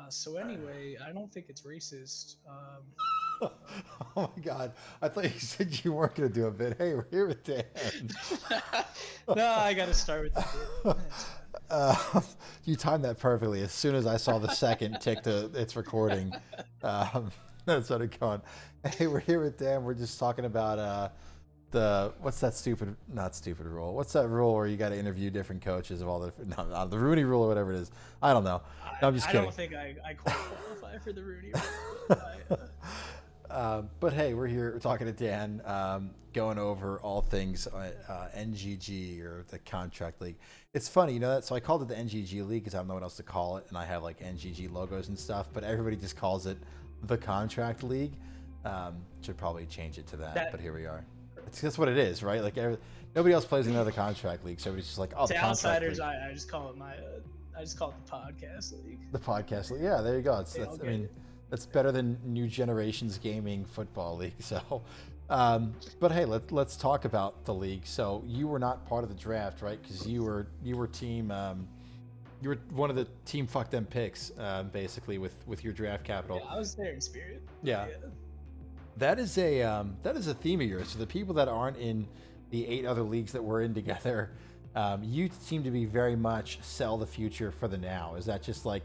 So anyway, I don't think it's racist. Oh my God. I thought you said you weren't going to do a bit. Hey, we're here with Dan. No, I got to start with the bit. That's fine. Uh, you timed that perfectly. As soon as I saw the second tick to its recording, um, that's what it going. Hey, we're here with Dan. We're just talking about what's that stupid, not stupid rule? What's that rule where you got to interview different coaches of all the, no, not the Rooney rule or whatever it is. I don't know. No, I'm just I kidding. don't think I quite qualify for the Rooney rule, but But hey, we're here talking to Dan, going over all things NGG or the contract league. It's funny, you know that. So I called it the NGG league because I don't know what else to call it, and I have like NGG logos and stuff. But everybody just calls it the contract league. Should probably change it to that, that but here we are. That's what it is, right? Like nobody else plays in another contract league, so everybody's just like, oh, to the contract outsiders, league, I just call it I just call it the podcast league. the podcast league. Yeah, there you go. They all I get mean, it. that's better than New Generations Gaming Football League. So, but hey, let's talk about the league. So you were not part of the draft, right? Because you were team you were one of the team fuck them picks, basically with your draft capital. Yeah, I was there in spirit. Yeah, Yeah. that is a theme of yours. So the people that aren't in the 8 other leagues that we're in together, you seem to be very much sell the future for the now. Is that just like,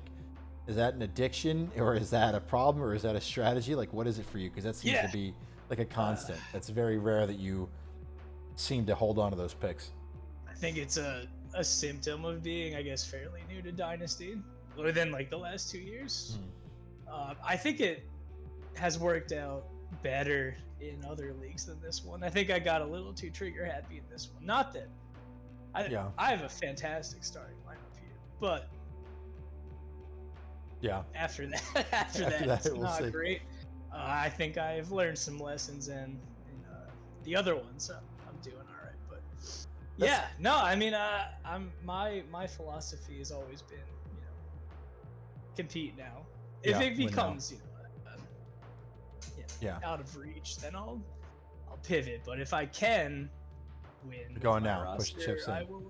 is that an addiction, or is that a problem, or is that a strategy? Like, what is it for you? Because that seems to Yeah. be like a Uh, constant. It's very rare that you seem to hold on to those picks. I think it's a symptom of being, I guess, fairly new to Dynasty within like the last 2 years. Hmm. I think it has worked out better in other leagues than this one. I think I got a little too trigger happy in this one. Not that Yeah, I have a fantastic starting lineup here, but yeah. after that, after After that, that, it's we'll not see. great. I think I've learned some lessons, and the other ones I'm doing all right. But That's yeah, no, I mean, I'm my philosophy has always been, compete now. If yeah. it Win now. becomes, Yeah, out of reach, then I'll pivot. But if I can win you're with going my now. Push the roster, chips in. I will.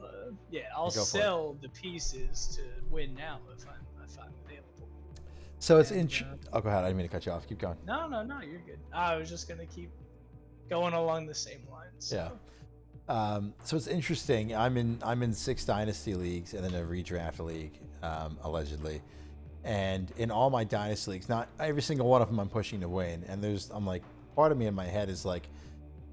I'll Go for it. sell the pieces to win now if I'm available. So it's And Oh, go ahead. I didn't mean to cut you off. Keep going. no, you're good. I was just gonna keep going along the same lines. Yeah. So. So it's interesting. I'm in 6 dynasty leagues and then a redraft league, allegedly. And in all my dynasty leagues, not every single one of them I'm pushing to win. And I'm like, part of me in my head is like,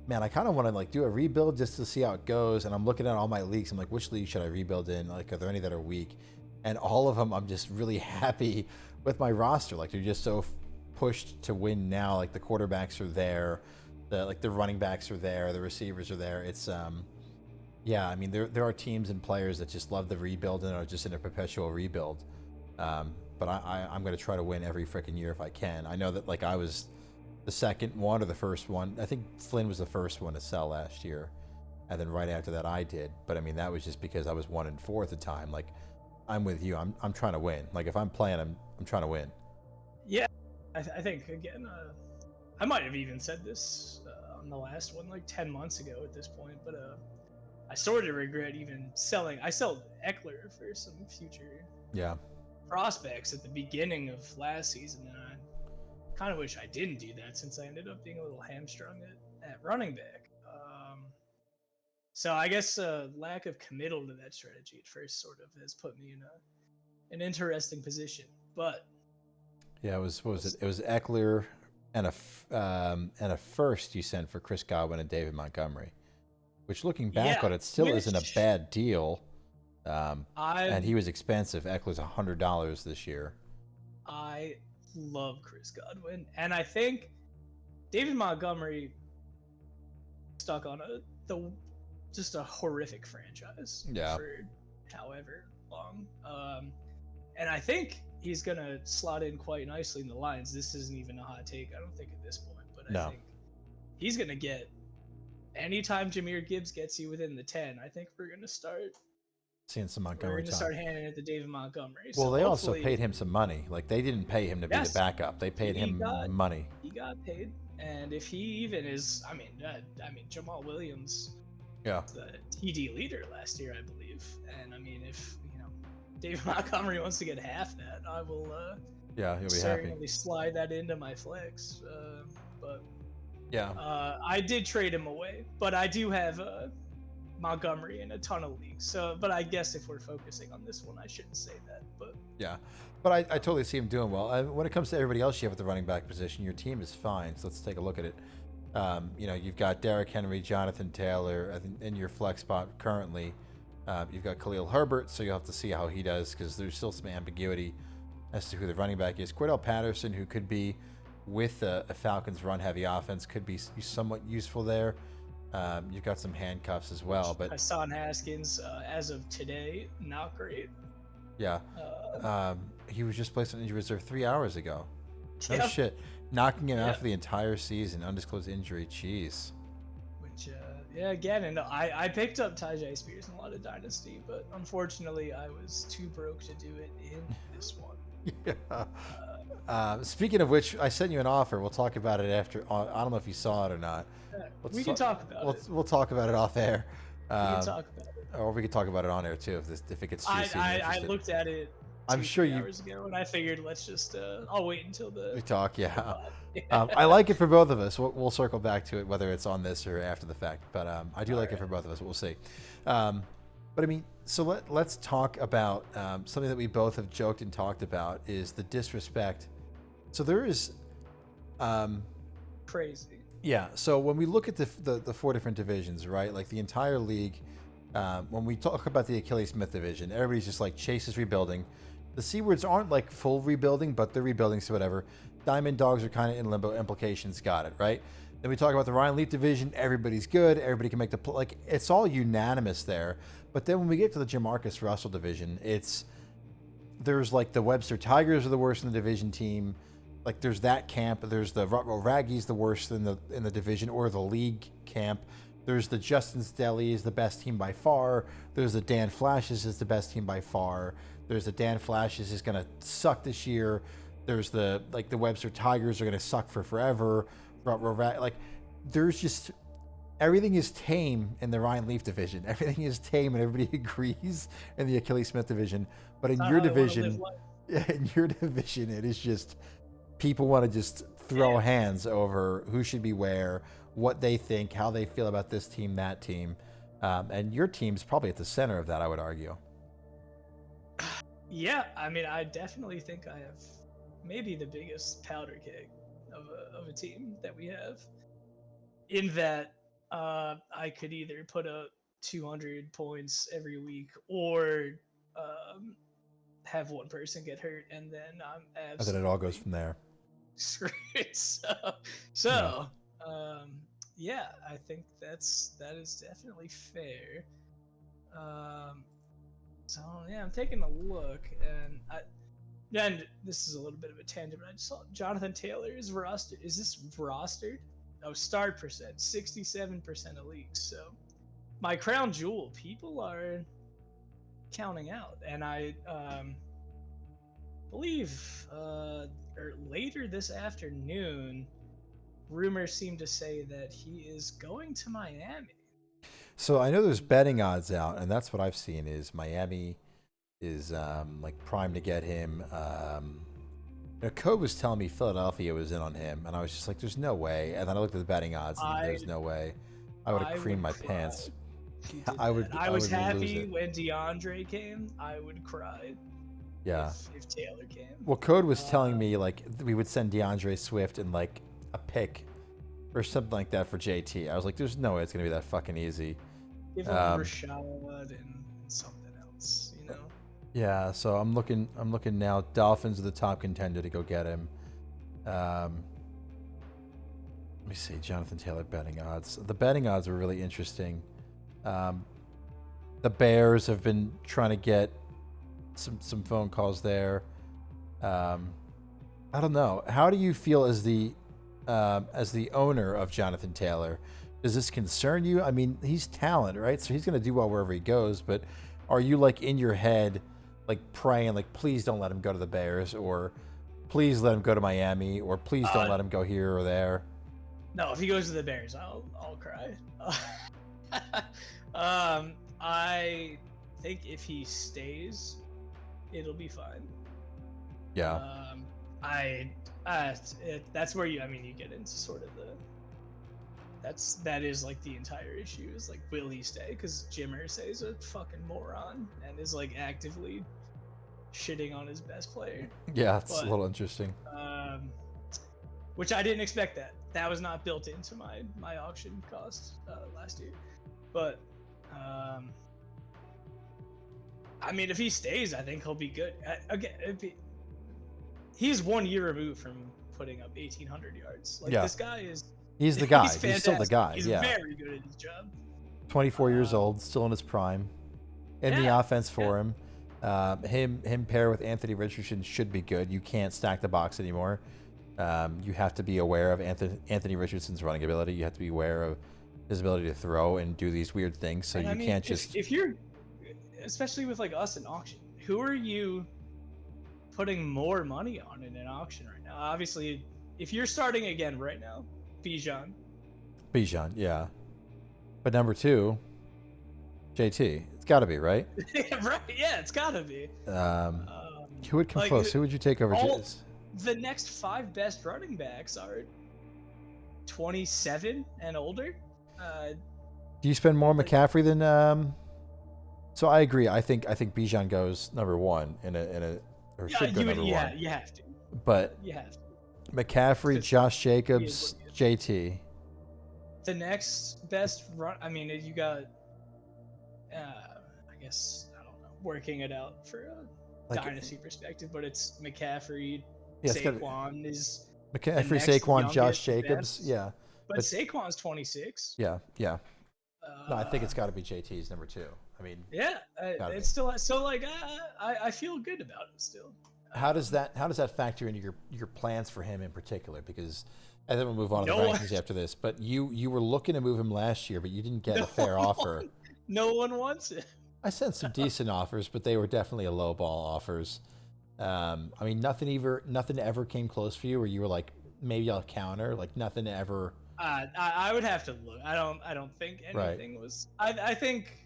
man, I kind of want to like do a rebuild just to see how it goes. And I'm looking at all my leagues. I'm like, which league should I rebuild in? Like, are there any that are weak? And all of them, I'm just really happy with my roster. Like, they're just so pushed to win now. Like, the quarterbacks are there, the running backs are there, the receivers are there. It's yeah. I mean, there are teams and players that just love the rebuild and are just in a perpetual rebuild. But I'm going to try to win every freaking year if I can. I know that like I was the second one or the first one. I think Flynn was the first one to sell last year, and then right after that I did. But I mean that was just because I was 1-4 at the time. Like I'm with you. I'm trying to win. Like if I'm playing, I'm trying to win. Yeah, I think again. I might have even said this on the last one like 10 months ago at this point, but I sort of regret even selling. I sold Eckler for some future Yeah. prospects at the beginning of last season, and I kind of wish I didn't do that since I ended up being a little hamstrung at running back. So I guess lack of committal to that strategy at first sort of has put me in an interesting position, but Yeah. It was what we'll was it? see. It was Eckler and a first you sent for Chris Godwin and David Montgomery, which looking back Yeah, on it still isn't a which bad deal. I And he was expensive. Eckler's $100 this year. I love Chris Godwin, and I think David Montgomery stuck on the just a horrific franchise Yeah. for however long. And I think he's gonna slot in quite nicely in the lines. This isn't even a hot take, I don't think at this point, but I No. think he's gonna get anytime Jameer Gibbs gets you within the 10. I think Seeing some we're Montgomery gonna time. start handing it to David Montgomery. Well, So they also hopefully, paid him some money. Like they didn't pay him to be the yes, backup. They paid he him got money. he got paid, and if he even is, I mean Jamal Williams, Yeah. the TD leader last year, I believe, and I mean if David Montgomery wants to get half that, I will Yeah, he'll be certainly happy. slide that into my flex. But Yeah. I did trade him away, but I do have Montgomery in a ton of leagues. So, but I guess if we're focusing on this one, I shouldn't say that. But Yeah, but I totally see him doing well. When it comes to everybody else you have at the running back position, your team is fine. So let's take a look at it. You've got Derrick Henry, Jonathan Taylor in your flex spot currently. You've got Khalil Herbert, so you'll have to see how he does because there's still some ambiguity as to who the running back is. Cordell Patterson, who could be with a Falcons run-heavy offense, could be somewhat useful there. You've got some handcuffs as well, but Hassan Haskins, as of today, not great. yeah, he was just placed on injury reserve 3 hours ago. No Yep. shit, knocking him out for the entire season, undisclosed injury. Jeez. Which, yeah, again, and I picked up Tyjae Spears in a lot of Dynasty, but unfortunately, I was too broke to do it in this one. Yeah. Speaking of which, I sent you an offer. We'll talk about it after. I don't know if you saw it or not. We can talk about it. We'll talk about it off air. We can talk about it. Or we could talk about it on air too if it gets juicy. I looked at it. I'm sure 3 you. hours ago, and I figured let's just. I'll wait until We the. talk, yeah. I like it for both of us. We'll circle back to it whether it's on this or after the fact. But I do like it for both of us. We'll see. But I mean, so let's talk about something that we both have joked and talked about is the disrespect. So there is. Crazy. Yeah. So when we look at the 4 different divisions, right? Like the entire league, when we talk about the Achilles Smith division, everybody's just like Chase is rebuilding. The Seawards aren't like full rebuilding, but they're rebuilding, so whatever. Diamond Dogs are kind of in limbo. Implications, got it, right? Then we talk about the Ryan Leaf division. Everybody's good. Everybody can make the like. It's all unanimous there. But then when we get to the Jamarcus Russell division, there's like the Webster Tigers are the worst in the division team. Like there's that camp. There's the Rutrow Raggies the worst in the division or the league camp. There's the Justin's Deli is the best team by far. There's the Dan Flashes is the best team by far. There's the Dan Flashes is gonna suck this year. There's the Webster Tigers are gonna suck for forever. Like there's just everything is tame in the Ryan Leaf division. Everything is tame and everybody agrees in the Achilles Smith division. But in your division, it is just people want to just throw hands over who should be where, what they think, how they feel about this team, that team. And your team's probably at the center of that, I would argue. Yeah, I mean, I definitely think I have maybe the biggest powder keg of a team that we have. In that, I could either put up 200 points every week or have one person get hurt, and then I'm absolutely. And then it all goes from there. Screwed. Yeah, I think that is definitely fair. So yeah, I'm taking a look, and this is a little bit of a tangent, but I just saw Jonathan Taylor is rostered. Is this rostered? Oh, start percent, 67% of leagues. So my crown jewel, people are counting out, and I believe later this afternoon, rumors seem to say that he is going to Miami. So I know there's betting odds out, and that's what I've seen is Miami is like primed to get him. Code was telling me Philadelphia was in on him, and I was just like, "There's no way." And then I looked at the betting odds, and there's no way. I would have creamed my pants. I was happy when DeAndre came. I would cry. Yeah. If Taylor came. Well, Code was telling me like we would send DeAndre Swift and like a pick or something like that for JT. I was like, "There's no way it's gonna be that fucking easy." Give him Rashad and something else, you know. Yeah, so I'm looking now. Dolphins are the top contender to go get him. Let me see, Jonathan Taylor betting odds. The betting odds are really interesting. The Bears have been trying to get some phone calls there. I don't know. How do you feel as the owner of Jonathan Taylor? Does this concern you? I mean, he's talent, right? So he's going to do well wherever he goes. But are you like in your head, like praying, like please don't let him go to the Bears, or please let him go to Miami, or please don't let him go here or there? No, if he goes to the Bears, I'll cry. I think if he stays, it'll be fine. Yeah. That's where you get into sort of that is like the entire issue is like, will he stay? Because Jim Irsay is a fucking moron and is like actively shitting on his best player. Yeah, it's a little interesting. Which I didn't expect that was not built into my auction cost last year. But if he stays, I think he'll be good. He's 1 year removed from putting up 1,800 yards. Like, this guy is. He's the guy. He's still the guy. He's very good at his job. 24 years old, still in his prime. In the offense for him. Him pair with Anthony Richardson should be good. You can't stack the box anymore. You have to be aware of Anthony Richardson's running ability. You have to be aware of his ability to throw and do these weird things. So you can't just. If you're, especially with like us in auction, who are you putting more money on in an auction right now? Obviously, if you're starting again right now, Bijan, yeah. But number 2, JT. It's got to be, right? Right. Yeah, it's got to be. Who would come close? Who would you take over? The next 5 best running backs are 27 and older. Do you spend more on McCaffrey than? So I agree. I think Bijan goes number 1 or should go number 1. Yeah, you have to. But you have to. McCaffrey, Josh Jacobs, JT. The next best run. You got. I guess I don't know. Working it out for a dynasty perspective, but it's McCaffrey. Saquon is. McCaffrey, Saquon, Josh Jacobs. Yeah. But Saquon's 26. Yeah. No, I think it's got to be JT's number 2. Yeah, it's still so like I feel good about it still. How does that factor into your plans for him in particular? Because and then we'll move on to the rankings after this. But you were looking to move him last year, but you didn't get a fair offer. No one wants it. I sent some decent offers, but they were definitely a low ball offers. Nothing ever came close for you, where you were like, maybe I'll counter. Like nothing ever. I would have to look. I don't think anything was. I think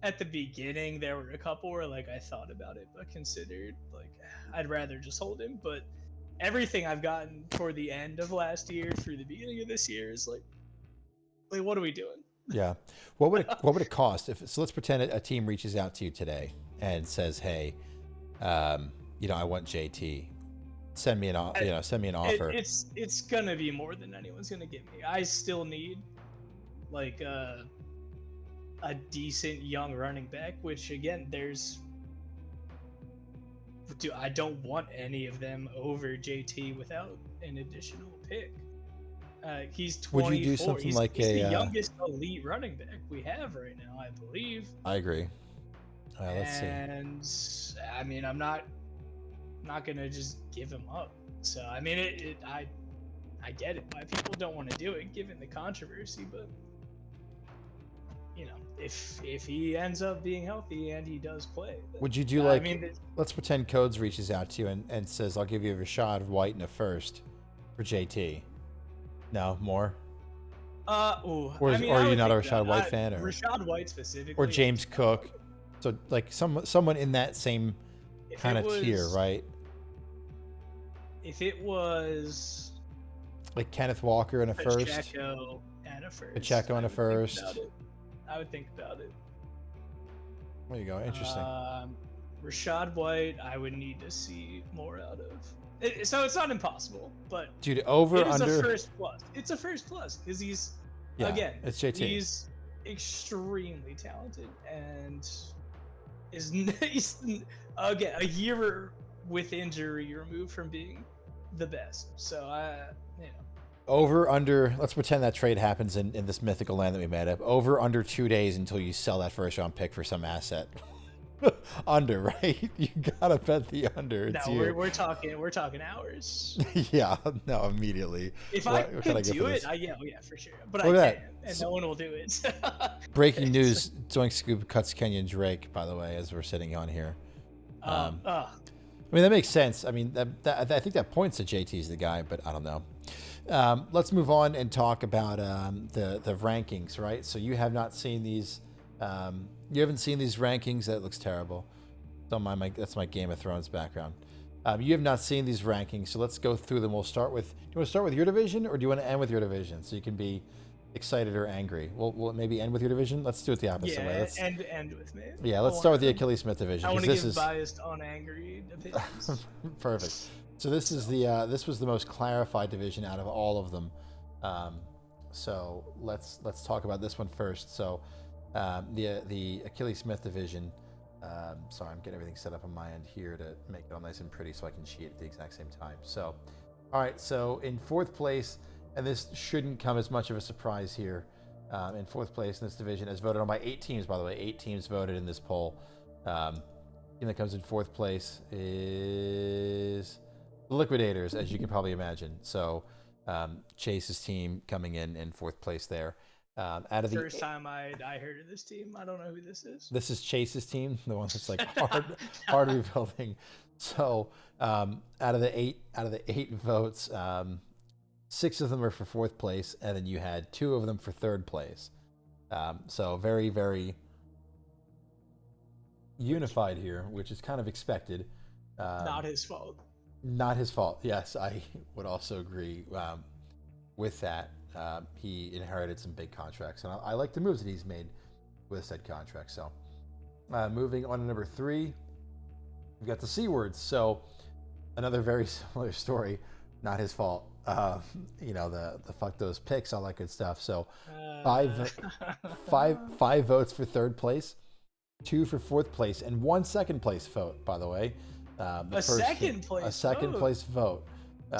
at the beginning there were a couple where like I thought about it, but considered like I'd rather just hold him. But everything I've gotten toward the end of last year through the beginning of this year is like what are we doing? Yeah. What would it cost so let's pretend a team reaches out to you today and says, hey, I want JT. Send me an offer. It's gonna be more than anyone's gonna give me. I still need like a decent young running back, which again, I don't want any of them over JT without an additional pick. He's 24. Would you do something he's the youngest elite running back we have right now, I believe. I agree. Let's see. And I'm not gonna just give him up. So I get it why people don't want to do it given the controversy, but if he ends up being healthy and he does play, would you do let's pretend Codes reaches out to you and says, I'll give you a Rachaad White and a first for JT. No more. Or are you not a Rachaad White fan, or Rachaad White specifically, or James Cook? So like someone in that same kind of tier, right? If it was like Kenneth Walker in a first, Pacheco and a first, Pacheco in a first, I would think about it. There you go. Interesting. Rachaad White, I would need to see more out of. So it's not impossible, but dude, it is under a first plus. It's a first plus because he's it's JT. He's extremely talented and he's again a year with injury removed from being the best. So over under. Let's pretend that trade happens in this mythical land that we made up. Over under 2 days until you sell that first round pick for some asset. Under, right? You gotta bet the under. No, we're talking hours. Yeah, no, immediately. If I could do it, yeah, for sure. But I can't, and no one will do it. Breaking news: Doink Scoop cuts Kenyon Drake. By the way, as we're sitting on here. That makes sense. I think that points to JT's the guy, but I don't know. Let's move on and talk about the rankings, right? So you have not seen these. You haven't seen these rankings. That looks terrible. Don't mind that's my Game of Thrones background. You have not seen these rankings, so let's go through them. We'll start with. Do you want to start with your division, or do you want to end with your division so you can be excited or angry? We'll maybe end with your division. Let's do it the opposite way. Let's end with me. Yeah, let's start with the Achilles Smith division. I want to this give is biased, unangry opinions. perfect. So this is the this was the most clarified division out of all of them. So let's talk about this one first. So the Achilles Smith division. Sorry, I'm getting everything set up on my end here to make it all nice and pretty so I can cheat at the exact same time. So, all right. So in fourth place, and this shouldn't come as much of a surprise here. In fourth place in this division, as voted on by 8 teams, by the way. 8 teams voted in this poll. Team that comes in fourth place is the Liquidators, as you can probably imagine. So Chase's team coming in fourth place there. Out of the first time I heard of this team, I don't know who this is. This is Chase's team, the one that's like hard rebuilding. So out of the eight votes, 6 of them are for fourth place, and then you had 2 of them for third place. So very, very unified here, which is kind of expected. Not his fault. Not his fault. Yes, I would also agree with that. He inherited some big contracts, and I like the moves that he's made with said contracts. So moving on to number 3, we've got the C words. So another very similar story. Not his fault. You know, the fuck those picks, all that good stuff. So five votes for third place, 2 for fourth place, and 1 second place vote, by the way. A second place vote.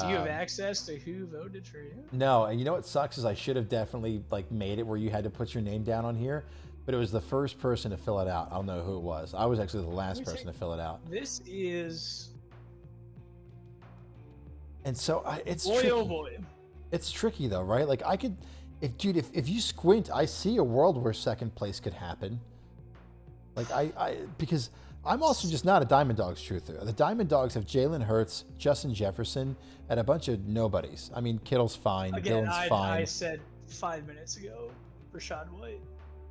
Do you have access to who voted for you? No, and you know what sucks is I should have definitely made it where you had to put your name down on here, but it was the first person to fill it out. I don't know who it was. I was actually the last person to fill it out. This is, and so it's boy, tricky. Oh boy, it's tricky though, right? Like I could, if you squint, I see a world where second place could happen. Like because I'm also just not a Diamond Dogs truther. The Diamond Dogs have Jalen Hurts, Justin Jefferson, and a bunch of nobodies. I mean, Kittle's fine, Dylan's fine. I said 5 minutes ago, Rachaad White.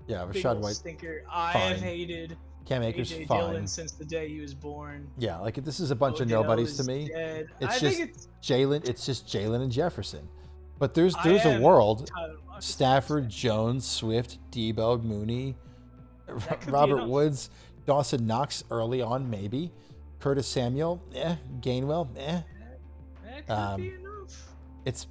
Yeah, Rachaad White. Stinker. I have hated Cam Akers AJ fine. Dillon since the day he was born. Yeah, like this is a bunch of nobodies to me. Dead. It's just Jalen. It's just Jalen and Jefferson. But there's a world. Stafford, Jones, Swift, Debo, Mooney, Robert Woods, Dawson Knox early on, maybe. Curtis Samuel, Gainwell, That could be enough.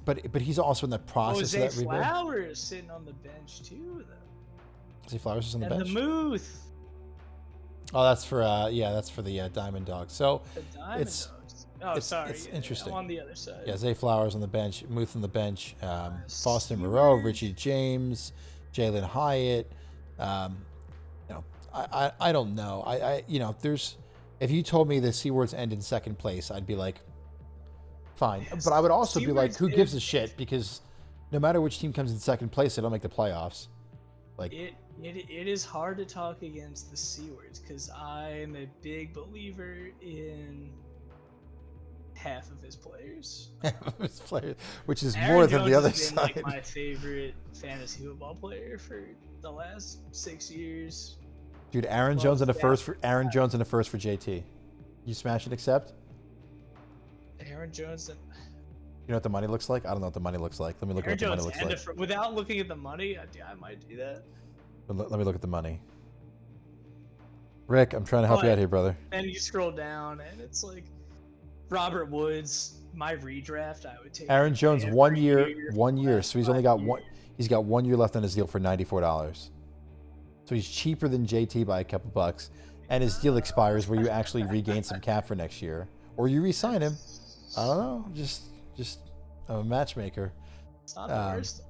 But he's also in the process of that rebuild. Zay Flowers sitting on the bench too, though. Zay Flowers is on the bench. And the Muth. Oh, that's for the Diamond Dogs. So Dogs. Oh, sorry. It's interesting. I'm on the other side. Yeah, Zay Flowers on the bench, Muth on the bench, Faustin Moreau, Richie James, Jalen Hyatt. I don't know. If you told me the C words end in second place, I'd be like, fine. But I would also be like, who gives a shit? Because no matter which team comes in second place, they don't make the playoffs. Like it is hard to talk against the C words because I'm a big believer in half of his players. Which is Aaron more Jones than the other has been, side. my favorite fantasy football player for the last 6 years. Dude, Aaron Jones in the first for JT. You smash and accept? Aaron Jones and you know what the money looks like? I don't know what the money looks like. Let me look at what the money looks like. Without looking at the money, I might do that. Let me look at the money. Rick, I'm trying to help you out here, brother. And you scroll down, and it's like Robert Woods, my redraft. I would take Aaron Jones 1 year. So he's only got one. He's got 1 year left on his deal for $94. So he's cheaper than JT by a couple bucks, and his deal expires where you actually regain some cap for next year, or you re-sign him. I don't know. Just I'm a matchmaker. It's not the worst.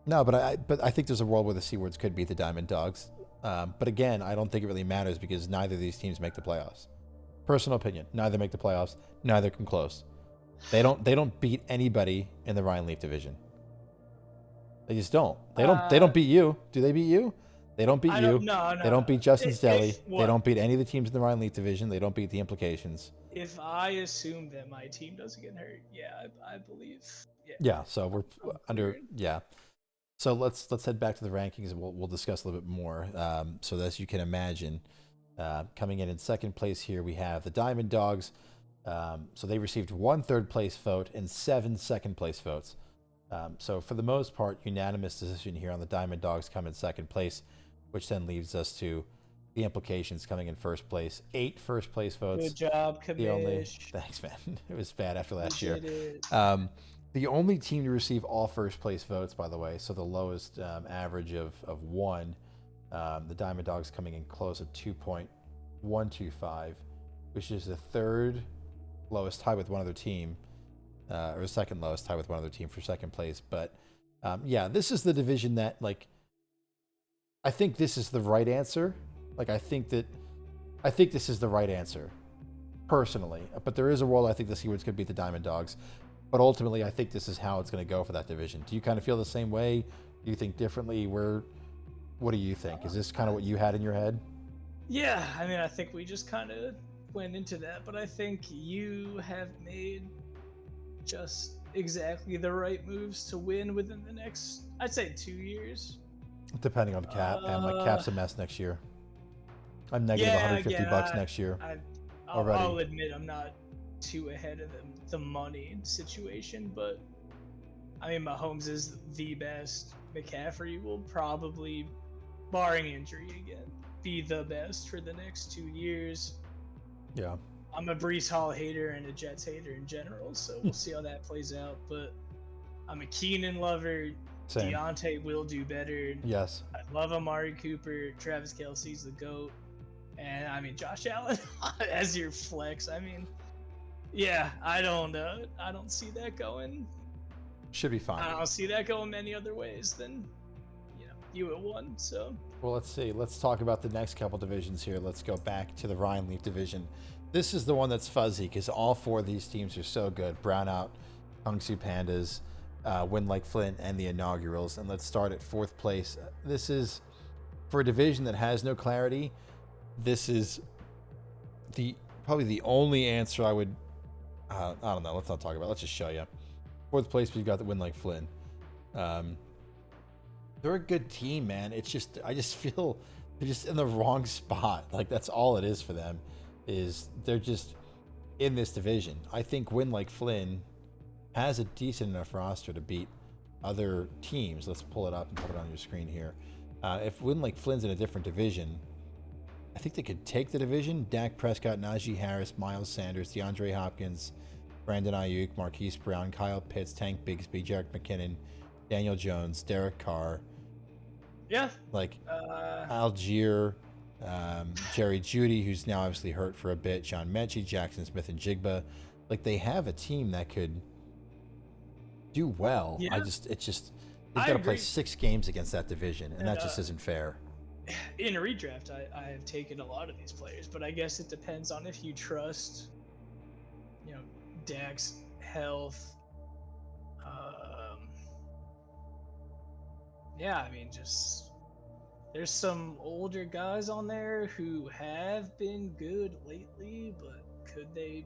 No, but I think there's a world where the C words could beat the Diamond Dogs. But again, I don't think it really matters because neither of these teams make the playoffs. Personal opinion: neither make the playoffs. Neither come close. They don't beat anybody in the Ryan Leaf division. They just don't. They don't beat you. Do they beat you? They don't beat you. No. They don't beat Justin's Deli. They don't beat any of the teams in the Ryan Leaf division. They don't beat the Implications. If I assume that my team doesn't get hurt, yeah, I believe. Yeah. So we're under. Yeah. So let's head back to the rankings and we'll discuss a little bit more. So as you can imagine, Coming in second place here, we have the Diamond Dogs. So they received 1 third place vote and 7 second place votes. So for the most part, unanimous decision here on the Diamond Dogs come in second place, which then leaves us to the implications coming in first place. 8 first place votes. Good job, Kamish. Thanks, man. It was bad after last You year. did it. The only team to receive all first place votes, by the way, so the lowest average of 1. The Diamond Dogs coming in close at 2.125, which is the third lowest, tied with one other team, or the second lowest, tied with one other team for second place. But yeah, this is the division that, like, I think this is the right answer. Like, I think this is the right answer, personally. But there is a world I think the Seawards could beat the Diamond Dogs. But ultimately, I think this is how it's going to go for that division. Do you kind of feel the same way? Do you think differently? What do you think? Is this kind of what you had in your head? Yeah, I mean, I think we just kind of went into that, but I think you have made just exactly the right moves to win within the next, I'd say, 2 years. Depending on Cap, and like Cap's a mess next year. I'm negative $150 next year already. I'll admit I'm not too ahead of the money situation, but I mean, Mahomes is the best. McCaffrey will probably, barring injury again, be the best for the next 2 years. Yeah. I'm a Breece Hall hater and a Jets hater in general, so we'll see how that plays out. But I'm a Keenan lover. Same. Deontay will do better. Yes. I love Amari Cooper. Travis Kelce's the GOAT. And I mean, Josh Allen as your flex. I mean, yeah, I don't see that going. Should be fine. I don't see that going many other ways than, you at 1. So. Well, let's see. Let's talk about the next couple divisions here. Let's go back to the Ryan Leaf division. This is the one that's fuzzy because all 4 of these teams are so good. Brownout, Kung-Su Pandas, Win Like Flint, and the Inaugurals. And let's start at 4th place. This is, for a division that has no clarity, this is probably the only answer I would, I don't know. Let's not talk about it. Let's just show you. 4th place, we've got the Win Like Flint. They're a good team, man. It's just, I just feel they're just in the wrong spot. Like, that's all it is for them, is they're just in this division. I think Win Like Flynn has a decent enough roster to beat other teams. Let's pull it up and put it on your screen here. If Win Like Flynn's in a different division, I think they could take the division. Dak Prescott, Najee Harris, Miles Sanders, DeAndre Hopkins, Brandon Ayuk, Marquise Brown, Kyle Pitts, Tank Bigsby, Jerick McKinnon, Daniel Jones, Derek Carr. Yeah. Like Algier, Jerry Jeudy, who's now obviously hurt for a bit, John Mechie, Jackson Smith, and Jigba. Like, they have a team that could do well. Yeah. It's just they've got to play 6 games against that division, and that just isn't fair. In a redraft, I have taken a lot of these players, but I guess it depends on if you trust, Dak's health. Yeah, I mean, just there's some older guys on there who have been good lately, but could they,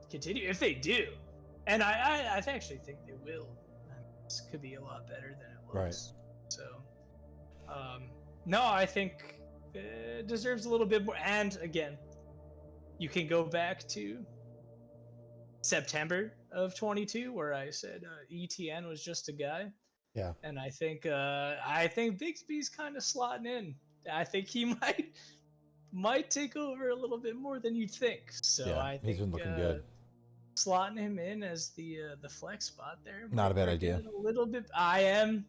continue? If they do, and I actually think they will. I mean, this could be a lot better than it looks. Right. So, no, I think it deserves a little bit more. And again, you can go back to September of 22, where I said ETN was just a guy. Yeah. And I think Bigsby's kind of slotting in. I think he might take over a little bit more than you'd think. So yeah, I think he's been looking good. Slotting him in as the flex spot there. Not a bad idea. A little bit. I am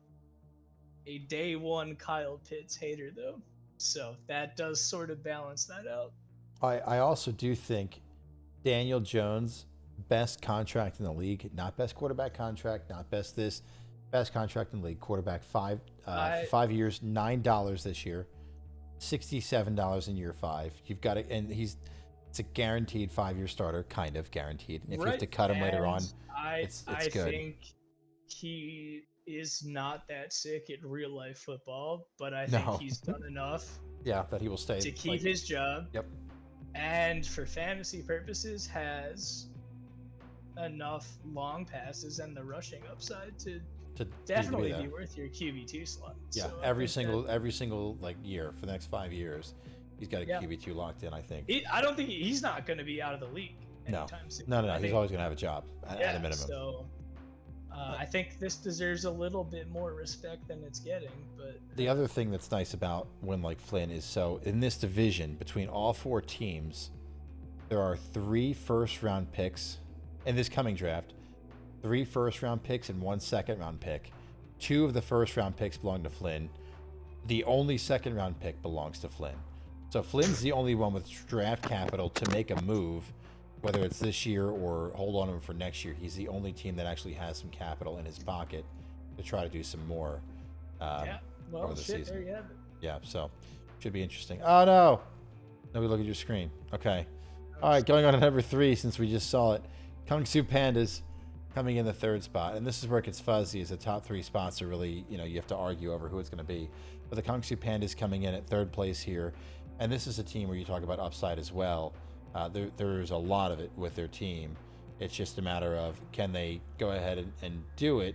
a day 1 Kyle Pitts hater though, so that does sort of balance that out. I also do think Daniel Jones, best contract in the league, not best quarterback contract, not best this. Best contract in the league, quarterback, 5 years, $9 this year, $67 in year 5. You've got it, and it's a guaranteed 5-year starter, kind of guaranteed. And if you have to cut him later on, it's good. I think he is not that sick at real life football, but I think he's done enough. Yeah, that he will stay to keep his job. Yep. And for fantasy purposes, has enough long passes and the rushing upside to definitely be worth your QB2 slot. Yeah, so every single like year for the next 5 years, He's got a Yeah. QB2 locked in, I think. I don't think he's not going to be out of the league No. anytime soon. No. I He's think, always going to have a job at a minimum. So I think this deserves a little bit more respect than it's getting. But The other thing that's nice about Win Like Flynn is, so in this division, between all 4 teams, there are 3 first-round picks in this coming draft, 3 first-round picks and 1 second-round pick. 2 of the first-round picks belong to Flynn. The only second-round pick belongs to Flynn. So Flynn's the only one with draft capital to make a move, whether it's this year or hold on to him for next year. He's the only team that actually has some capital in his pocket to try to do some more over the season. There you have it. Yeah, so should be interesting. Oh no! Nobody look at your screen. Okay. All right, going on to number 3 since we just saw it. Kung Su Pandas coming in the 3rd spot. And this is where it gets fuzzy, is the top 3 spots are really, you have to argue over who it's going to be. But the Kung Su Pandas coming in at 3rd place here. And this is a team where you talk about upside as well. There's a lot of it with their team. It's just a matter of, can they go ahead and do it?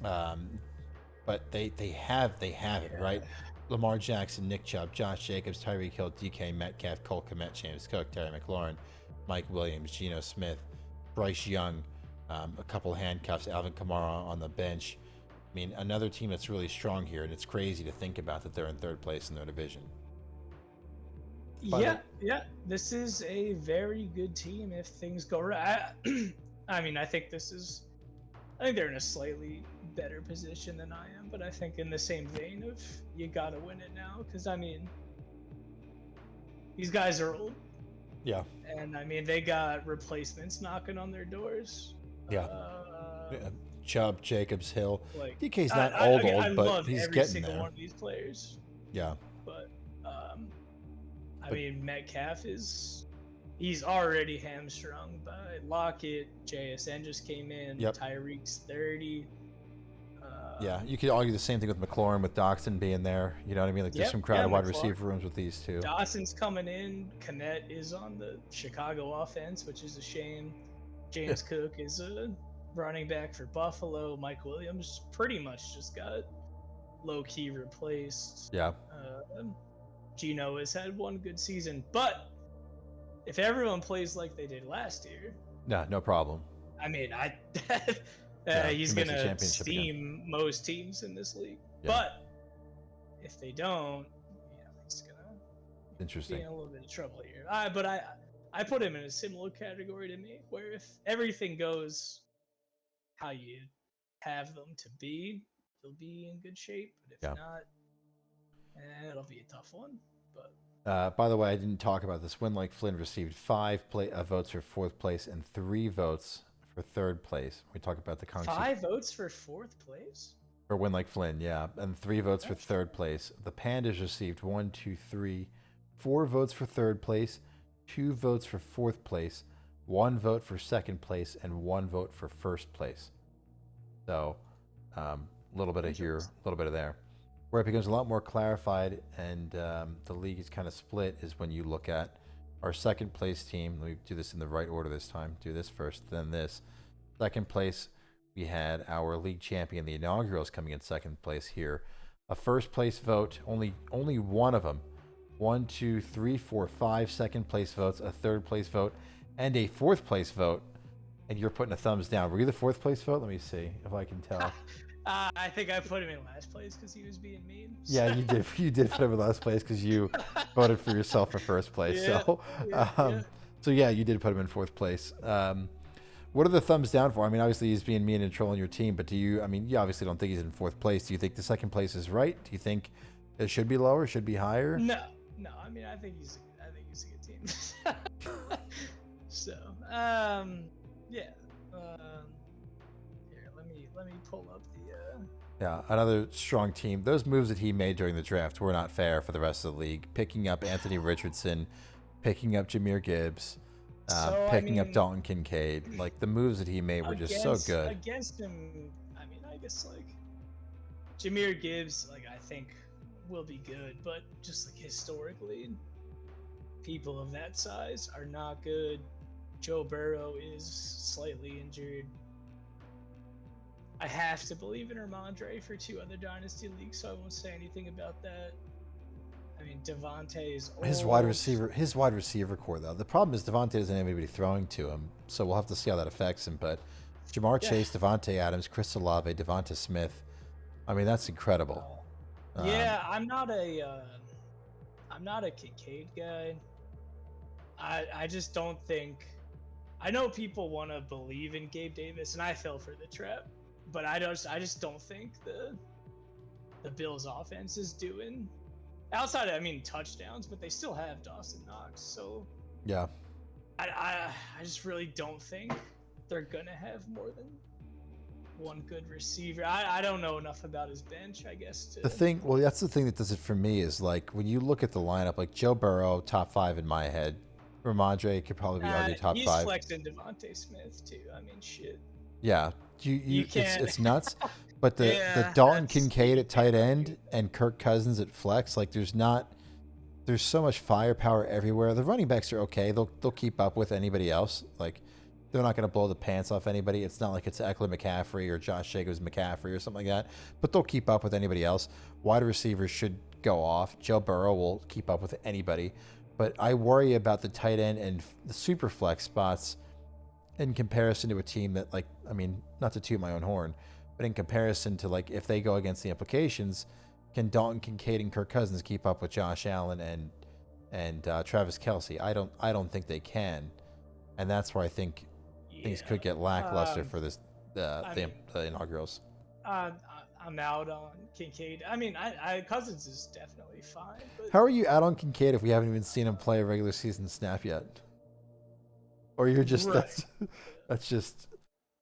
But they have it, right? Lamar Jackson, Nick Chubb, Josh Jacobs, Tyreek Hill, DK Metcalf, Cole Kmet, James Cook, Terry McLaurin, Mike Williams, Geno Smith, Bryce Young, a couple handcuffs, Alvin Kamara on the bench. I mean, another team that's really strong here, and it's crazy to think about that they're in 3rd place in their division. Yeah. This is a very good team if things go right. I mean, I think they're in a slightly better position than I am, but I think in the same vein of you gotta win it now, because I mean, these guys are old. Yeah. And I mean, they got replacements knocking on their doors. Yeah. Chubb, Jacobs, Hill. Like, DK's not old, but he's getting single there. one of these players. Yeah. But I mean, Metcalf he's already hamstrung by Lockett. JSN just came in. Yep. Tyreek's 30. Yeah, you could argue the same thing with McLaurin, with Doxson being there. You know what I mean? Like, there's some crowded wide receiver rooms with these 2. Dawson's coming in. Kmet is on the Chicago offense, which is a shame. James Cook is a running back for Buffalo. Mike Williams pretty much just got low-key replaced. Yeah. Geno has had one good season, but if everyone plays like they did last year, no problem. I mean, he's he makes the gonna championship steam most teams in this league. Yeah. But if they don't, he's gonna Interesting. be in a little bit of trouble here. But I put him in a similar category to me, where if everything goes how you have them to be, he'll be in good shape. But if not, it'll be a tough one. But by the way, I didn't talk about this. Win Like Flynn received 5 votes for 4th place and 3 votes for 3rd place. We talk about the Kung Su. 5 votes for 4th place? For Win Like Flynn, yeah. And 3 votes for 3rd place. The Pandas received 1, 2, 3, 4 votes for 3rd place, 2 votes for 4th place, 1 vote for 2nd place, and 1 vote for 1st place. So, a little bit of here, a little bit of there. Where it becomes a lot more clarified and the league is kind of split is when you look at our 2nd place team. Let me do this in the right order this time. Do this first, then this. 2nd place, we had our league champion, the Inaugurals, coming in 2nd place here. A 1st place vote, only one of them. 1, 2, 3, 4, 5 2nd place votes, a 3rd place vote, and a 4th place vote. And you're putting a thumbs down. Were you the 4th place vote? Let me see if I can tell. I think I put him in last place because he was being mean. Yeah, you did. You did put him in last place because you voted for yourself for 1st place. So yeah, you did put him in 4th place. What are the thumbs down for? I mean, obviously he's being mean and trolling your team, but you obviously don't think he's in 4th place. Do you think the 2nd place is right? Do you think it should be lower? Should be higher? No. I mean, I think he's a good team. So, yeah. Here, let me pull up the. Yeah, another strong team. Those moves that he made during the draft were not fair for the rest of the league. Picking up Anthony Richardson, picking up Jahmyr Gibbs, picking up Dalton Kincaid. Like, the moves that he made were just so good. Against him, I mean, I guess, like, Jahmyr Gibbs, like, I think will be good, but just, like, historically, people of that size are not good. Joe Burrow is slightly injured. I have to believe in Ramondre for 2 other Dynasty leagues, so I won't say anything about that. I mean, Devontae is old. His wide receiver core though. The problem is Devontae doesn't have anybody throwing to him, so we'll have to see how that affects him. But Jamar Yeah. Chase, Devontae Adams, Chris Olave, Devonta Smith. I mean, that's incredible. Yeah, I'm not a Kincaid guy. I just don't think. I know people want to believe in Gabe Davis, and I fell for the trap, but I just don't think the Bills' offense is doing outside of, I mean, touchdowns, but they still have Dawson Knox, so Yeah. I just really don't think they're gonna have more than one good receiver. I don't know enough about his bench, I guess. That's the thing that does it for me is like when you look at the lineup, like Joe Burrow, top 5 in my head. Ramondre could probably be argued top he's 5. He's flexing Devontae Smith too. I mean, shit. Yeah, You can't. it's nuts. But the Dalton Kincaid at tight end and Kirk Cousins at flex, like there's so much firepower everywhere. The running backs are okay. They'll keep up with anybody else. Like they're not going to blow the pants off anybody. It's not like it's Eckler McCaffrey or Josh Jacobs McCaffrey or something like that. But they'll keep up with anybody else. Wide receivers should go off. Joe Burrow will keep up with anybody. But I worry about the tight end and the super flex spots in comparison to a team that, like, I mean, not to toot my own horn, but in comparison to, like, if they go against the implications, can Dalton Kincaid and Kirk Cousins keep up with Josh Allen and Travis Kelce? I don't think they can, and that's where I think things could get lackluster for this the inaugurals. I'm out on Kincaid. I mean, Cousins is definitely fine. But how are you out on Kincaid if we haven't even seen him play a regular season snap yet? Or you're just right. that's just.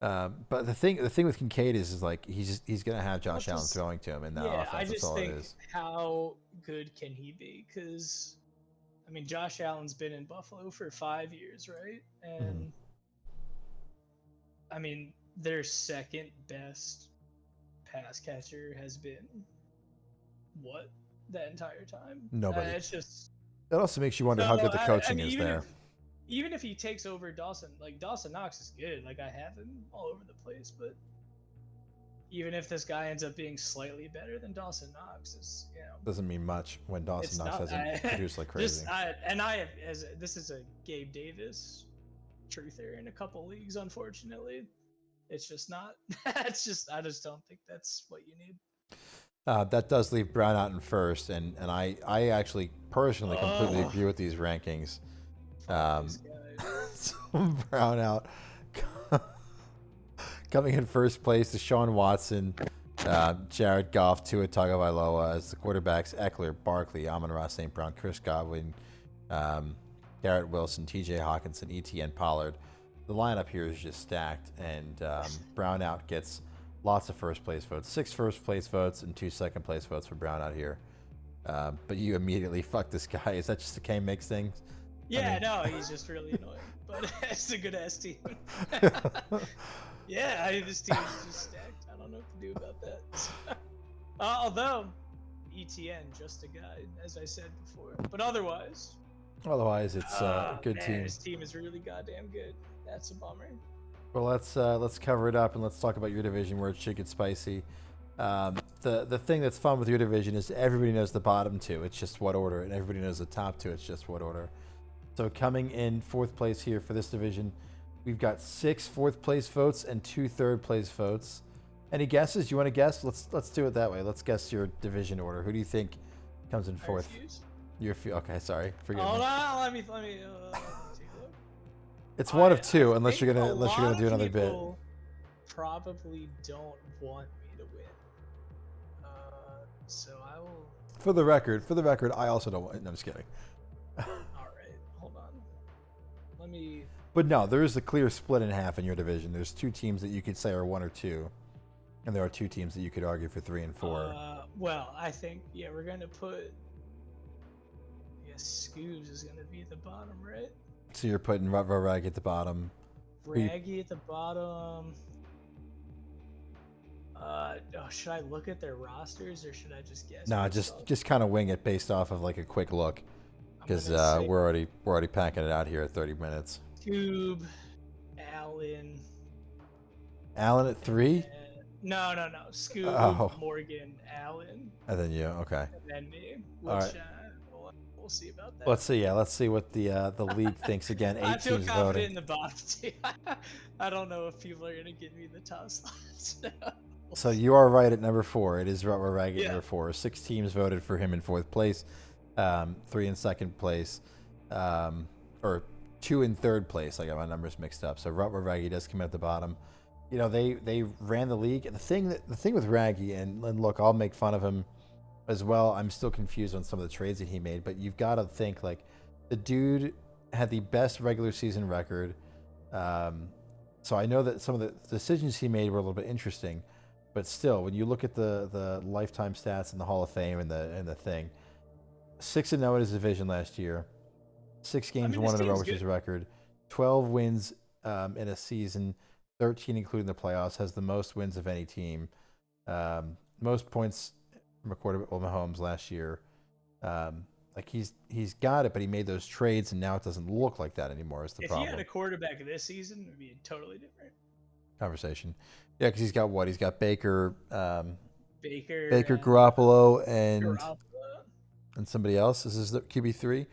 But the thing with Kincaid is like he's gonna have Josh Allen throwing to him in that offense. I just that's all think it is. How good can he be? Because I mean, Josh Allen's been in Buffalo for 5 years, right? And I mean, their second best pass catcher has been what that entire time? Nobody. It's just. That also makes you wonder how good the coaching is there. Even if he takes over Dawson, like Dawson Knox is good. Like I have him all over the place, but even if this guy ends up being slightly better than Dawson Knox, is doesn't mean much when Dawson Knox hasn't produced like crazy. This is a Gabe Davis truther in a couple leagues, unfortunately. It's just not. I just don't think that's what you need. That does leave Brown out in first, and I actually personally completely agree with these rankings. Brown out. Coming in first place, Deshaun Watson, Jared Goff, Tua Tagovailoa as the quarterbacks. Eckler, Barkley, Amon-Ra St. Brown, Chris Godwin, Garrett Wilson, T.J. Hawkinson, Etienne Pollard. The lineup here is just stacked, and Brown out gets lots of first place votes, 6 first place votes and 2 second place votes for Brown out here. But you immediately fuck this guy. Is that just a K-Mix thing? Yeah, no, he's just really annoying, but it's a good ass team. Yeah, this team is just stacked. I don't know what to do about that. Although, ETN, just a guy, as I said before. But otherwise, it's a good team. This team is really goddamn good. That's a bummer. Well, let's cover it up and let's talk about your division where it should get spicy. The thing that's fun with your division is everybody knows the bottom 2. It's just what order, and everybody knows the top 2. It's just what order. So coming in 4th place here for this division, we've got 6 4th place votes and 2 3rd place votes. Any guesses? You want to guess? Let's do it that way. Let's guess your division order. Who do you think comes in 4th? Okay, sorry. Forgive me. Hold on, let me take a look. It's one of 2, unless you're gonna do another bit. Probably don't want me to win. So I will. For the record, I also don't want. No, I'm just kidding. But no, there is a clear split in half in your division. There's 2 teams that you could say are 1 or 2, and there are 2 teams that you could argue for 3 and 4. Well, I think we're gonna put. Scoobs is gonna be at the bottom, right? So you're putting Rag at the bottom. Raggy at the bottom. Should I look at their rosters or should I just guess? No, just kind of wing it based off of like a quick look, because we're already packing it out here at 30 minutes. Scoob, Allen. Allen at 3? No. Scoob, Morgan, Allen. And then you, okay. And then me. All right. we'll see about that. Let's see. Yeah, let's see what the league thinks again. I 8 feel teams confident voting. in the bottom two. I don't know if people are gonna give me the top slots. So you are right at number 4. It is Rutger Rag at Yeah. number 4. 6 teams voted for him in 4th place, 3 in 2nd place, or 2 in 3rd place. I got my numbers mixed up. So Rutger Raggy does come in at the bottom. You know, they ran the league. And the thing with Raggy, and look, I'll make fun of him as well. I'm still confused on some of the trades that he made, but you've got to think like the dude had the best regular season record. So I know that some of the decisions he made were a little bit interesting, but still, when you look at the lifetime stats in the Hall of Fame and the thing, 6-0 in his division last year, 6 games won in a row, which is a record, 12 wins in a season, 13 including the playoffs, has the most wins of any team, most points recorded with Mahomes last year. Like he's got it, but he made those trades, and now it doesn't look like that anymore. Is the problem? If he had a quarterback this season, it would be totally different. Conversation. Yeah, because he's got what? He's got Baker, Baker, Garoppolo, and Garoppolo. somebody else. This is the QB3.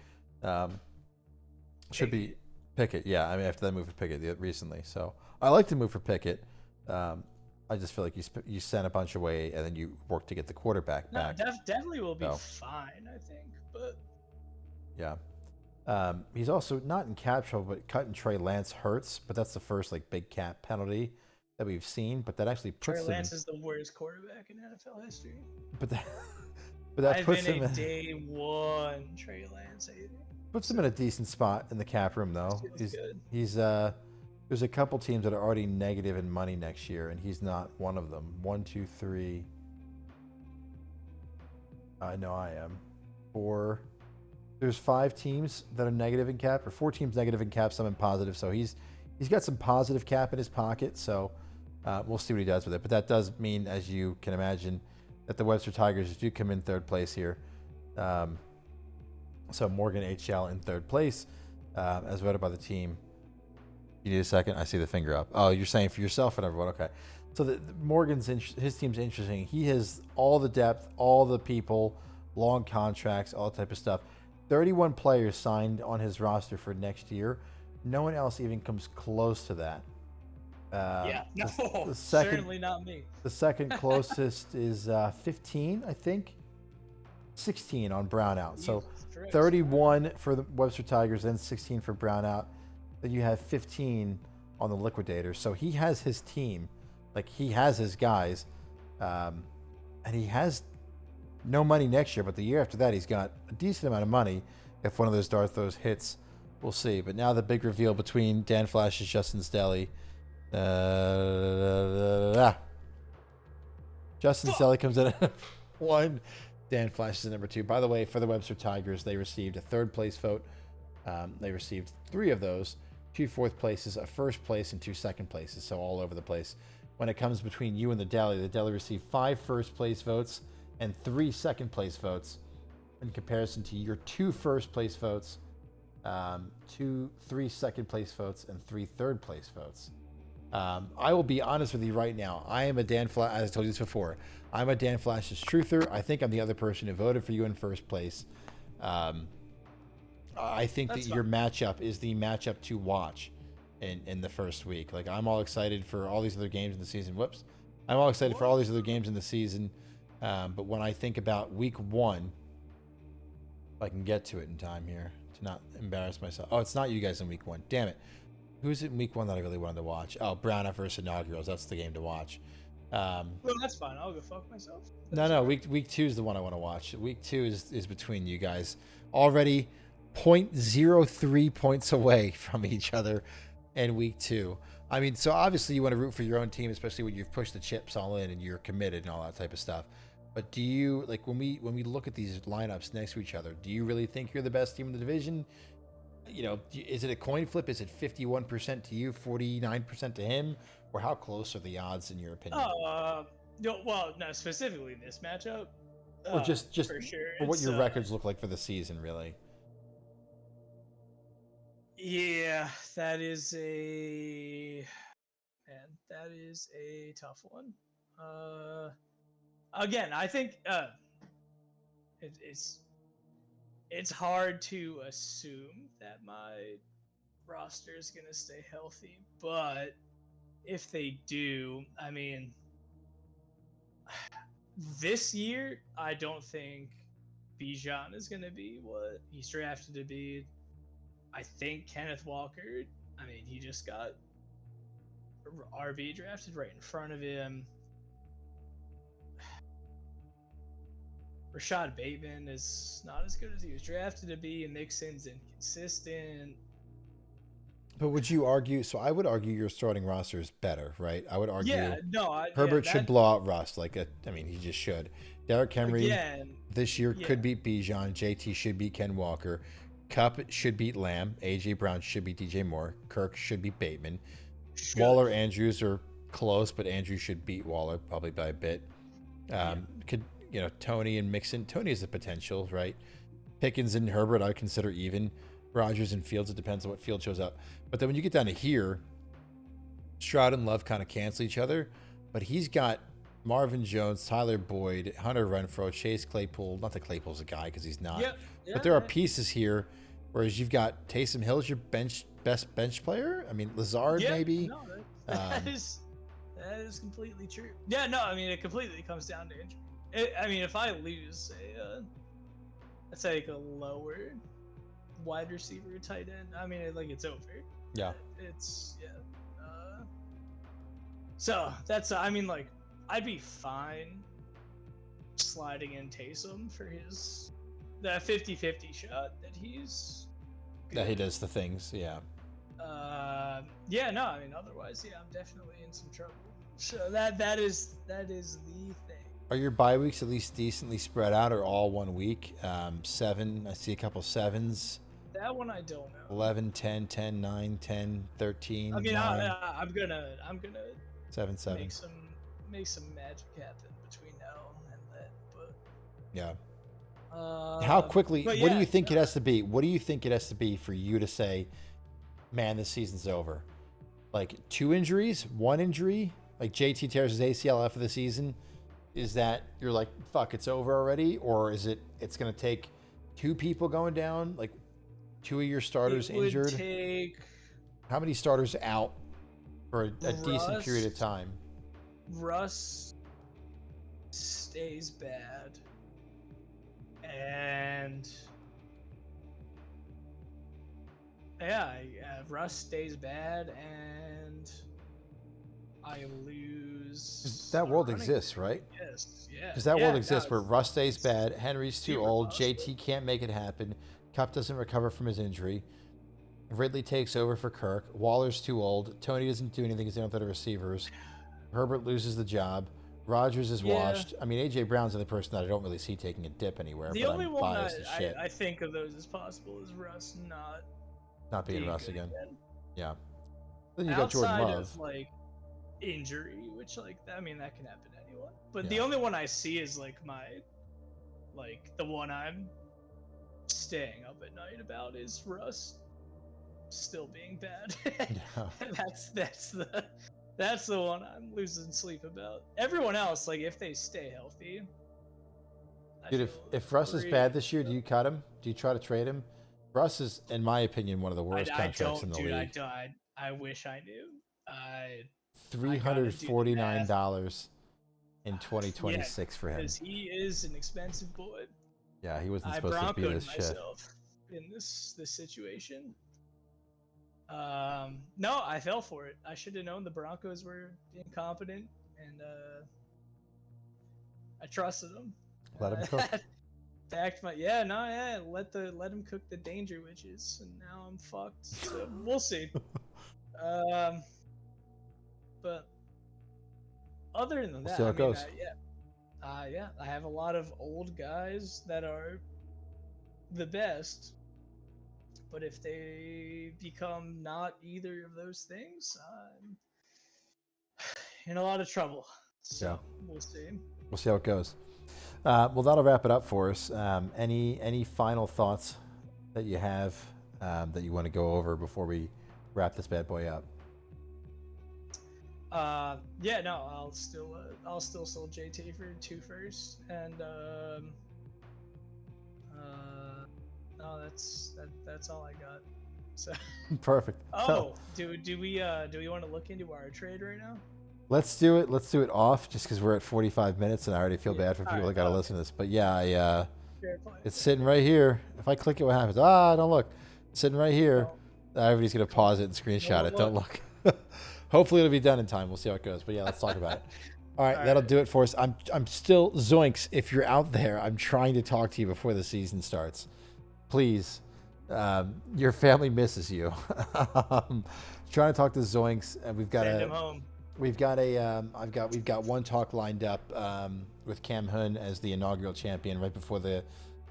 Should be Pickett. Yeah, I mean after that move for Pickett recently. So I like to move for Pickett. I just feel like you send a bunch away and then you work to get the quarterback back. Definitely will be fine, I think. But yeah, he's also not in cap trouble, but cutting Trey Lance hurts. But that's the first like big cap penalty that we've seen. But that actually puts Trey Lance is the worst quarterback in NFL history. But that puts him in day one. Trey Lance puts him in a decent spot in the cap room though. He's there's a couple teams that are already negative in money next year, and he's not one of them. 1, 2, 3. I know I am. 4. There's 5 teams that are negative in cap, or 4 teams negative in cap, some in positive. So he's got some positive cap in his pocket. So we'll see what he does with it. But that does mean, as you can imagine, that the Webster Tigers do come in 3rd place here. So Morgan HL in 3rd place, as voted by the team. You need a second? I see the finger up. Oh, you're saying for yourself and everyone. Okay. So Morgan's his team's interesting. He has all the depth, all the people, long contracts, all that type of stuff. 31 players signed on his roster for next year. No one else even comes close to that. The second, certainly not me. The second closest is 15, I think. 16 on Brownout. So 31 for the Webster Tigers, then 16 for Brownout. Then you have 15 on the Liquidators. So he has his team, like he has his guys, and he has no money next year. But the year after that, he's got a decent amount of money. If one of those dart throws hits, we'll see. But now the big reveal between Dan Flash's Justin's Deli. Justin's Deli comes in at 1. Dan Flash is at number 2. By the way, for the Webster Tigers, they received a 3rd place vote. They received 3 of those. 2 4th places, a 1st place, and 2 2nd places, so all over the place. When it comes between you and the Deli received 5 1st place votes and 3 2nd place votes in comparison to your 2 1st place votes, 3 2nd place votes, and 3 3rd place votes. I will be honest with you right now. I am a Dan Flash, as I told you this before, I'm a Dan Flash's truther. I think I'm the other person who voted for you in 1st place. I think that your matchup is the matchup to watch in the first week. Like I'm all excited for all these other games in the season. I'm all excited for all these other games in the season. But when I think about week 1, if I can get to it in time here to not embarrass myself. Oh, it's not you guys in week 1. Damn it. Who's it in week 1 that I really wanted to watch? Oh, Brownout versus Inaugurals. That's the game to watch. Well, that's fine. I'll go fuck myself. No. Week 2 is the one I want to watch. Week 2 is between you guys. Already 0.03 points away from each other in week 2. I mean, so obviously you want to root for your own team, especially when you've pushed the chips all in and you're committed and all that type of stuff. But do you, like when we look at these lineups next to each other, do you really think you're the best team in the division? You know, is it a coin flip? Is it 51% to you, 49% to him? Or how close are the odds in your opinion? No, specifically this matchup. Or just for sure. Or what your records look like for the season, really. Yeah, that is a tough one. Again, I think it's hard to assume that my roster is gonna stay healthy, but if they do, I mean, this year I don't think Bijan is gonna be what he's drafted to be. I think Kenneth Walker. I mean, he just got RB drafted right in front of him. Rashad Bateman is not as good as he was drafted to be, and Mixon's inconsistent. But would you argue? So I would argue your starting roster is better, right? I would argue Yeah, no, Herbert should blow out Russ. I mean, he just should. Derrick Henry again, this year could beat Bijan. JT should beat Ken Walker. Cup should beat Lamb. AJ Brown should beat DJ Moore. Kirk should beat Bateman. Waller, Andrews are close, but Andrews should beat Waller probably by a bit. Could Tony and Mixon. Tony has the potential, right? Pickens and Herbert I consider even. Rodgers and Fields, it depends on what field shows up. But then when you get down to here, Stroud and Love kind of cancel each other. But he's got Marvin Jones, Tyler Boyd, Hunter Renfrow, Chase Claypool. Not that Claypool's a guy because he's not. Yeah, but there are pieces here, whereas you've got Taysom Hill's your best bench player. I mean, Lazard maybe. No, that is completely true. Yeah, no, I mean, it completely comes down to injury. I mean, if I lose let's say like a lower wide receiver, tight end, I mean, it's over. Yeah. So that's, I mean, I'd be fine sliding in Taysom for that 50-50 shot that he's good. That he does the things, yeah. Yeah, no, I mean, otherwise, yeah, I'm definitely in some trouble. So that is the thing. Are your bye weeks at least decently spread out, or all 1 week? 7, I see a couple 7s. That one I don't know. 11, 10, 10, 9, 10, 13. I mean, 9, I'm gonna 7, 7. make some magic happen between now and then. But yeah. How quickly? but What do yeah, you think it has to be? What do you think it has to be for you to say, "Man, this season's over"? Like 2 injuries, 1 injury, like JT tears his ACL after the season. Is that you're like, fuck, it's over already, or is it's gonna take 2 people going down, like 2 of your starters it would injured? Take How many starters out for a decent period of time? Russ stays bad, and Russ stays bad, and I lose. That world exists, right? Yes, yeah. Because that world exists where Russ stays bad, Henry's too super old, possible. JT can't make it happen, Cup doesn't recover from his injury, Ridley takes over for Kirk, Waller's too old, Tony doesn't do anything because they don't have the receivers, Herbert loses the job, Rodgers is washed. I mean, AJ Brown's the only person that I don't really see taking a dip anywhere. The but only I'm one biased as shit. I think of those as possible is Russ not being Russ good again. Yeah. Then you got Outside Jordan Love. of injury, which I mean that can happen to anyone. But Yeah. the only one I see is the one I'm staying up at night about is Russ still being bad. Yeah. That's the one I'm losing sleep about. Everyone else, if they stay healthy. Dude, if Russ is bad this year, do you cut him? Do you try to trade him? Russ is, in my opinion, one of the worst contracts in the league. I wish I knew. $349 in 2026 for him. Because he is an expensive boy. Yeah, he wasn't supposed to be this shit. myself in this situation. No, I fell for it. I should have known the Broncos were incompetent, and I trusted them. Let him cook. Let him cook the danger witches, and now I'm fucked. So we'll see. But other than that, We'll see how it goes. I have a lot of old guys that are the best, but if they become not either of those things, I'm in a lot of trouble. So we'll see. We'll see how it goes. Well, that'll wrap it up for us. Any final thoughts that you have that you want to go over before we wrap this bad boy up? I'll still sell JT for 2 firsts, and No, that's all I got. So, Perfect. oh, do we want to look into our trade right now? Let's do it. Let's do it off, just because we're at 45 minutes, and I already feel bad for people that got to listen to this. But yeah, Fair play. it's sitting right here. If I click it, what happens? Don't look. It's sitting right here. Everybody's gonna pause it and screenshot it. Don't look. Hopefully it'll be done in time. We'll see how it goes. But yeah, let's talk about it. All right, that'll do it for us. I'm still Zoinks. If you're out there, I'm trying to talk to you before the season starts. Please, your family misses you. Trying to talk to Zoinks, and we've got Send him home. we've got one talk lined up with Cam Hun as the inaugural champion right before the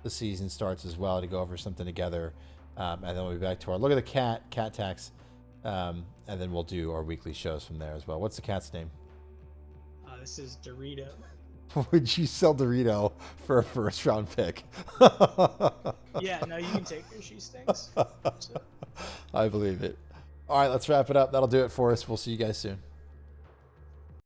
season starts as well, to go over something together, and then we'll be back to our look at the cat tax, and then we'll do our weekly shows from there as well. What's the cat's name? This is Dorito. Would you sell Dorito for a first round pick? Yeah, no, you can take her. She stinks. So. I believe it. All right, let's wrap it up. That'll do it for us. We'll see you guys soon.